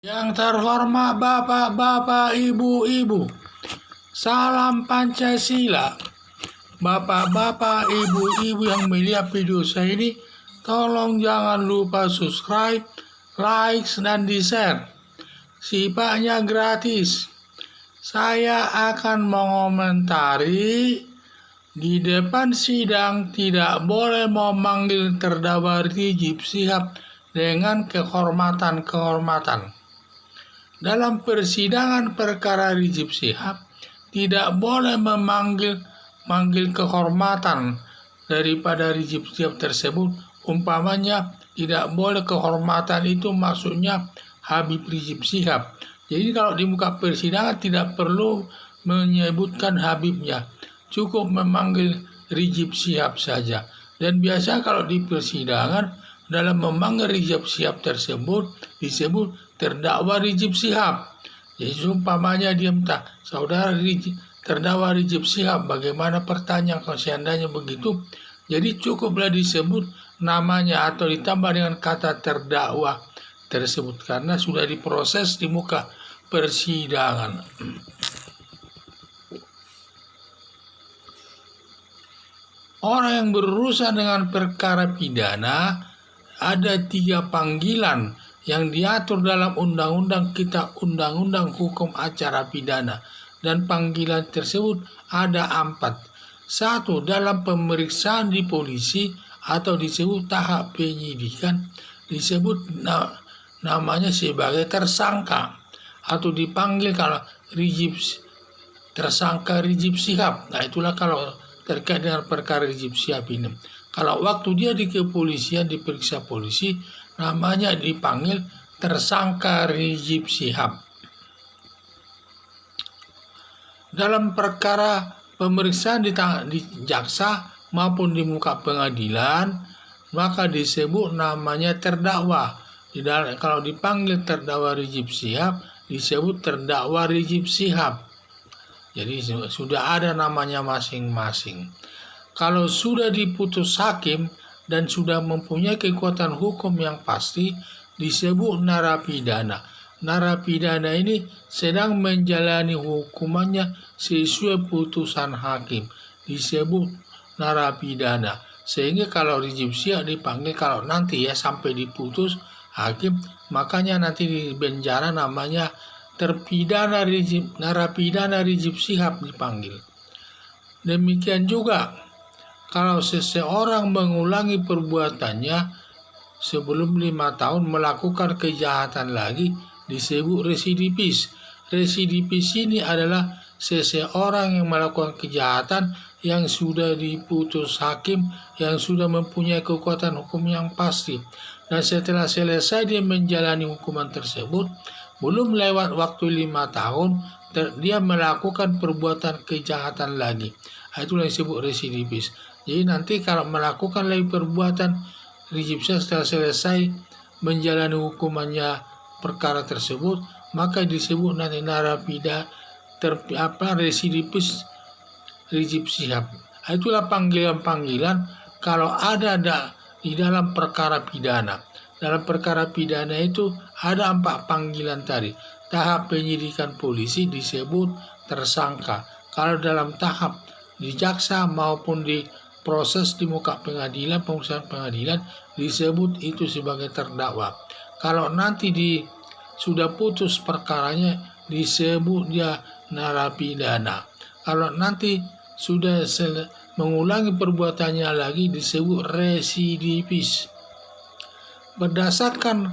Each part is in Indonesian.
Yang terhormat Bapak-bapak, Ibu-ibu, salam Pancasila. Bapak-bapak, Ibu-ibu yang melihat video saya ini, tolong jangan lupa subscribe, like, dan di-share. Sifatnya gratis. Saya akan mengomentari di depan sidang tidak boleh memanggil terdakwa Rizik Syihab dengan kehormatan-kehormatan. Dalam persidangan perkara Rizik Syihab tidak boleh memanggil kehormatan daripada Rizik Syihab tersebut. Umpamanya tidak boleh kehormatan itu maksudnya Habib Rizik Syihab. Jadi kalau di muka persidangan tidak perlu menyebutkan Habibnya, cukup memanggil Rizik Syihab saja. Dan biasa kalau di persidangan dalam memanggil Rizik Syihab tersebut disebut terdakwa Rizik Syihab. Jadi umpamanya dia minta, saudara terdakwa Rizik Syihab, bagaimana pertanyaan kalau seandainya begitu? Jadi cukuplah disebut namanya atau ditambah dengan kata terdakwa tersebut karena sudah diproses di muka persidangan. Orang yang berurusan dengan perkara pidana ada 3 panggilan yang diatur dalam Undang-Undang Undang-Undang Hukum Acara Pidana, dan panggilan tersebut ada 4. 1. Dalam pemeriksaan di polisi atau disebut tahap penyidikan, disebut namanya sebagai tersangka atau dipanggil kalau tersangka Rizik Syihab. Nah, itulah kalau terkait dengan perkara Rizik Syihab ini. Kalau waktu dia di kepolisian diperiksa polisi, namanya dipanggil tersangka Rizik Syihab. Dalam perkara pemeriksaan di jaksa maupun di muka pengadilan, maka disebut namanya terdakwa. Kalau dipanggil terdakwa Rizik Syihab, disebut terdakwa Rizik Syihab. Jadi sudah ada namanya masing-masing. Kalau sudah diputus hakim dan sudah mempunyai kekuatan hukum yang pasti, disebut narapidana. Narapidana ini sedang menjalani hukumannya sesuai putusan hakim, disebut narapidana. Sehingga kalau Rizik Syihab dipanggil, kalau nanti ya sampai diputus hakim, makanya nanti di penjara namanya terpidana narapidana Rizik Syihab dipanggil. Demikian juga kalau seseorang mengulangi perbuatannya sebelum 5 tahun melakukan kejahatan lagi, disebut residivis. Residivis ini adalah seseorang yang melakukan kejahatan yang sudah diputus hakim, yang sudah mempunyai kekuatan hukum yang pasti, dan setelah selesai dia menjalani hukuman tersebut, belum lewat waktu 5 tahun, dia melakukan perbuatan kejahatan lagi. Itulah yang disebut residivis. Jadi nanti kalau melakukan lagi perbuatan Rizik Syihab setelah selesai menjalani hukumannya perkara tersebut, maka disebut nanti narapidana residivis Rizik Syihab. Itulah panggilan-panggilan kalau ada di dalam perkara pidana. Dalam perkara pidana itu ada 4 panggilan tadi. Tahap penyidikan polisi disebut tersangka. Kalau dalam tahap di jaksa maupun di proses di muka pengadilan, pemeriksaan pengadilan, disebut itu sebagai terdakwa. Kalau nanti sudah putus perkaranya, disebut dia narapidana. Kalau nanti sudah mengulangi perbuatannya lagi, disebut residivis. Berdasarkan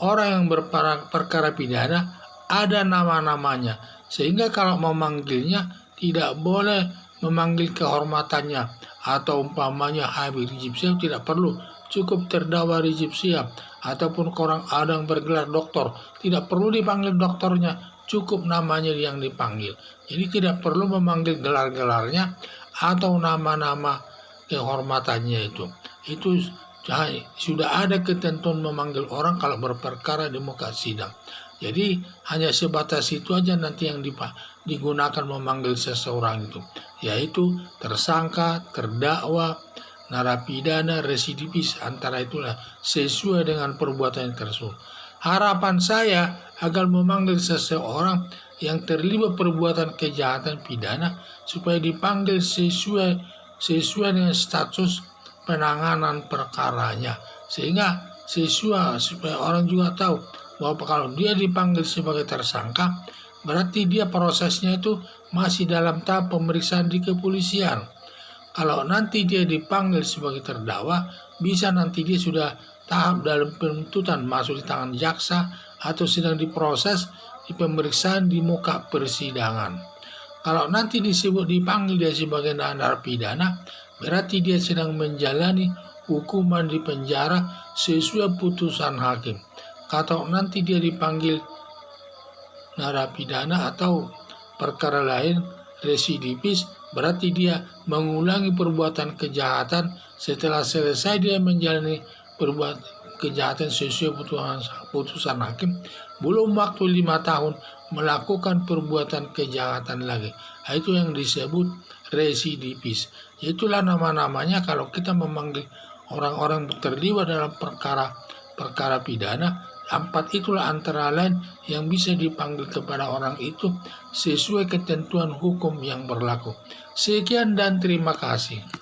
orang yang berperkara pidana ada nama-namanya, sehingga kalau memanggilnya tidak boleh memanggil kehormatannya atau umpamanya Habib Rizik Syihab, tidak perlu, cukup terdakwa Rizik Syihab. Ataupun orang ada yang bergelar doktor, tidak perlu dipanggil doktornya, cukup namanya yang dipanggil. Jadi tidak perlu memanggil gelar-gelarnya atau nama-nama kehormatannya itu sudah ada ketentuan memanggil orang kalau berperkara di muka sidang. Jadi hanya sebatas itu aja nanti yang digunakan memanggil seseorang itu, yaitu tersangka, terdakwa, narapidana, residivis. Antara itulah sesuai dengan perbuatan yang tersebut. Harapan saya agar memanggil seseorang yang terlibat perbuatan kejahatan pidana supaya dipanggil sesuai dengan status penanganan perkaranya, sehingga supaya orang juga tahu bahwa kalau dia dipanggil sebagai tersangka berarti dia prosesnya itu masih dalam tahap pemeriksaan di kepolisian. Kalau nanti dia dipanggil sebagai terdakwa, bisa nanti dia sudah tahap dalam penuntutan masuk di tangan jaksa atau sedang diproses di pemeriksaan di muka persidangan. Kalau nanti dipanggil dia sebagai narapidana, berarti dia sedang menjalani hukuman di penjara sesuai putusan hakim. Kalau nanti dia dipanggil narapidana atau perkara lain residivis, berarti dia mengulangi perbuatan kejahatan setelah selesai dia menjalani perbuatan kejahatan sesuai putusan hakim, belum waktu 5 tahun melakukan perbuatan kejahatan lagi. Itu yang disebut residivis. Itulah nama-namanya kalau kita memanggil orang-orang terlibat dalam perkara pidana. 4 itulah antara lain yang bisa dipanggil kepada orang itu sesuai ketentuan hukum yang berlaku. Sekian dan terima kasih.